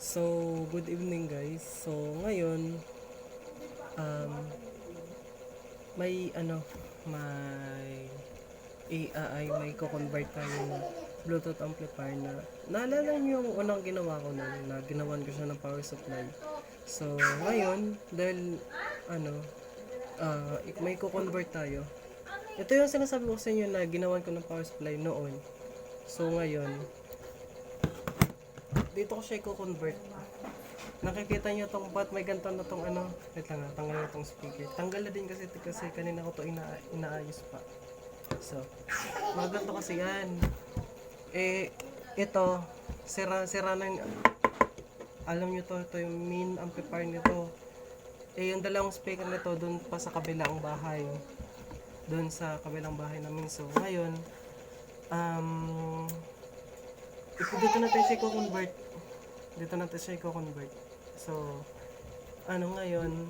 So, good evening guys. So, ngayon, um, may may ko-convert tayo na Bluetooth amplifier na naalala niyo yung unang ginawa ko nun, na ginawan ko siya ng power supply. So, ngayon, dahil may ko-convert tayo. Ito yung sinasabi ko sa inyo na ginawan ko ng power supply noon. So, ngayon, dito ko siya i-convert. Nakikita nyo tong ba't may ganito na tong wait lang tanggal na tong speaker. Tanggal na din kasi kanina ko to inaayos pa. So, mga ganito kasi yan. Ito, sira na yung, alam nyo to, ito yung main amplifier nito. Yung dalawang speaker nito dun pa sa kabilang bahay. Dun sa kabilang bahay namin. So, ngayon, dito natin siya i-convert. So, ngayon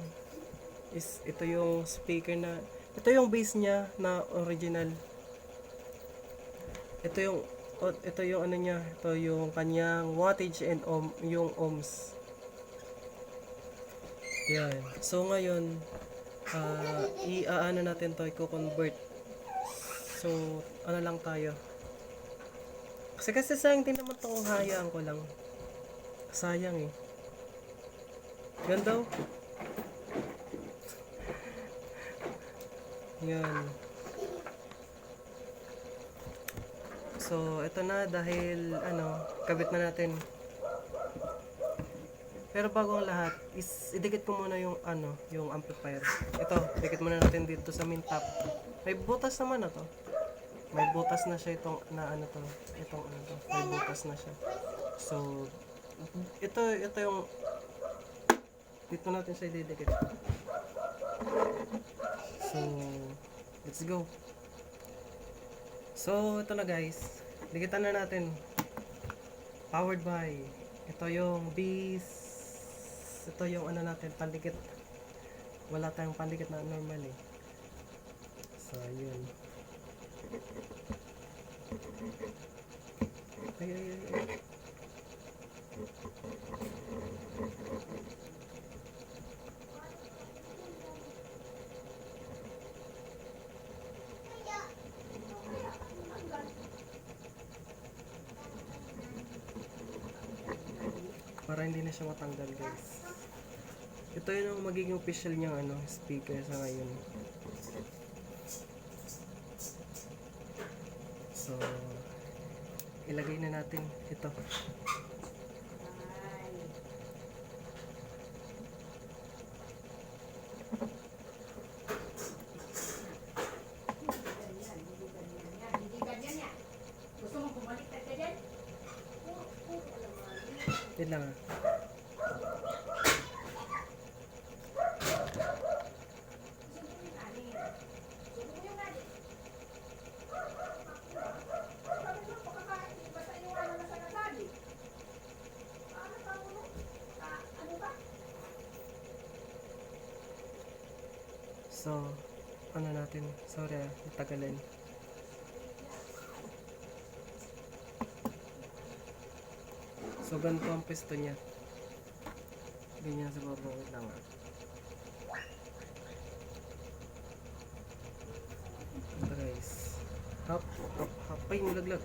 is ito yung speaker na, ito yung base niya na original. Ito yung niya, ito yung kanyang wattage and yung ohms. Yan. So ngayon, natin to, i-convert. So, lang tayo. Kasi sayang din naman to kung hayaan ko lang. Sayang eh. Ganda oh. Yan. So, ito na dahil kabit na natin. Pero bago ang lahat, idikit ko muna yung yung amplifier. Ito, dikit muna natin dito sa main top. May butas naman na to. May butas na siya itong May butas na siya. So, ito yung dito natin siya ididikit. So, let's go. So, ito na guys. Dikitan na natin. Powered by. Ito yung Ito yung natin, pandikit. Wala tayong pandikit na normal eh. So, yun. Ay. Para hindi na siya matanggal guys. Ito yung magiging official niyang speaker sa ngayon. So, ilagay na natin ito. Yan lang ah. So, natin, sorry natagalan. So, ganito ang pesto niya. Ganyan sa baba, wait lang Ito guys. Hop, ay nilaglag.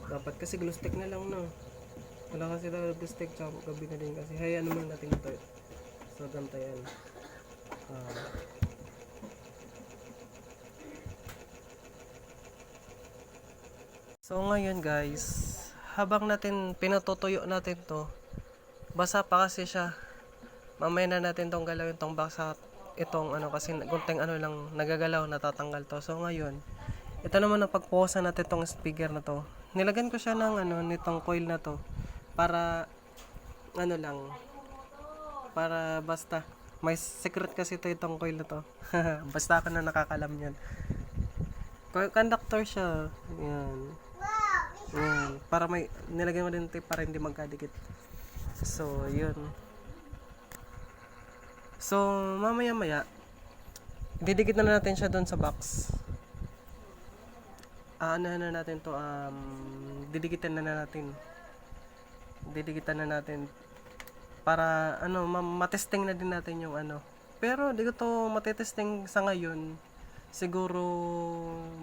Dapat kasi glue stick na lang no. Wala kasi glue stick, tsaka gabi na din kasi. Hayaan naman natin ito. So, ganito yan. So ngayon guys, habang natin pinatutuyo natin to, basa pa kasi siya. Mamaya na natin tong galawin tong basa, itong kasi gunting lang nagagalaw, natatanggal to. So ngayon, ito naman ang pagpuhusan natin tong speaker na to. Nilagyan ko siya ng nitong coil na to para lang, para basta may secret kasi itong coil na to. Basta ako na nakakalam yan. Conductor siya. Yan. Para may nilagyan mo din tape para hindi magkadikit. So, yun. So, mamaya didikit na natin siya doon sa box. Na natin to, didikitan na natin. Didikitan na natin para matesting na din natin yung ano. Pero di ko to matitesting sa ngayon. Siguro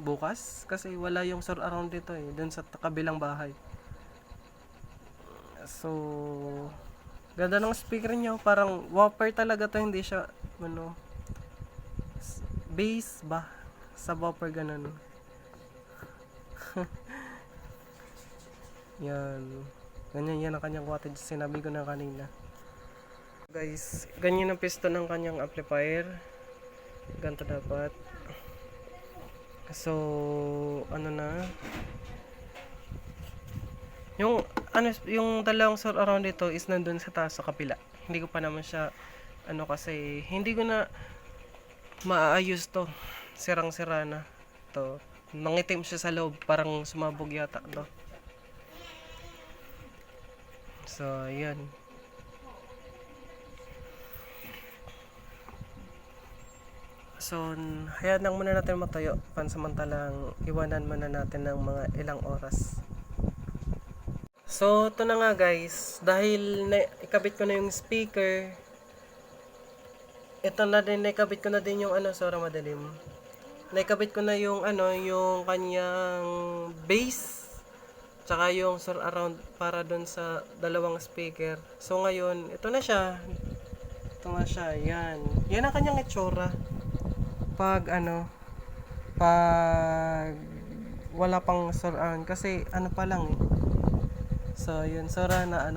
bukas kasi wala yung surround dito dun sa kabilang bahay. So ganda ng speaker niyo, parang whopper talaga to, hindi siya bass ba sa whopper ganun. Yan. Ganyan yan ang kanyang wattage. Sinabi ko na kanina. Guys, ganyan ang piston ng kanyang amplifier. Ganito dapat. So, yung dalawang surround dito is nandun sa taas sa kapila. Hindi ko pa naman siya, kasi, hindi ko na maayos to. Sirang-sira na. To. Nangitim siya sa loob. Parang sumabog yata to. So, ayan. So, hayaan lang muna natin matuyo. Pansamantalang iwanan muna natin ng mga ilang oras. So, ito na nga guys. Dahil ikabit ko na yung speaker, ito na din, naikabit ko na din yung sorry madilim. Naikabit ko na yung yung kanyang bass. Tsaka yung surround para dun sa dalawang speaker. So ngayon, ito na siya. Ito na siya, yan. Yan ang kanyang itsura. Pag pag wala pang surround. Kasi pa lang So yun, sorry na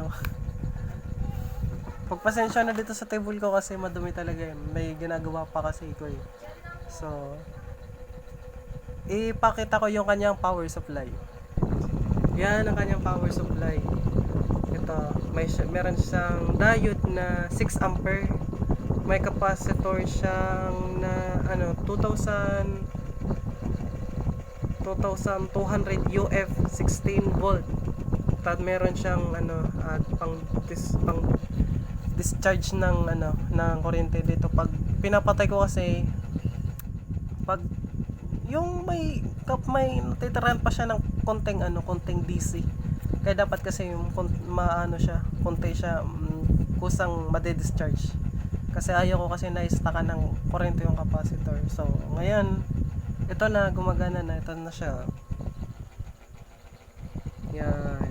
pagpasensya na dito sa table ko kasi madumi talaga May ginagawa pa kasi ko So, ipakita ko yung kanyang power supply. Yan ang kanyang power supply. Ito, meron siyang diode na 6 ampere. May capacitor siyang na 2,200 UF 16 volt. At meron siyang pang discharge ng ng kuryente dito. Pag pinapatay ko kasi pag yung may natitirahan pa siya ng konting DC. Kaya dapat kasi yung konti siya kusang made-discharge. Kasi ayaw ko kasi na-stackan ng kuryente yung capacitor. So, ngayon, ito na, gumagana na. Ito na siya. Yan.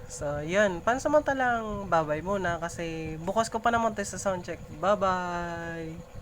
So, yan. Pansamantalang babay muna kasi bukas ko pa naman tayo sa soundcheck. Bye-bye!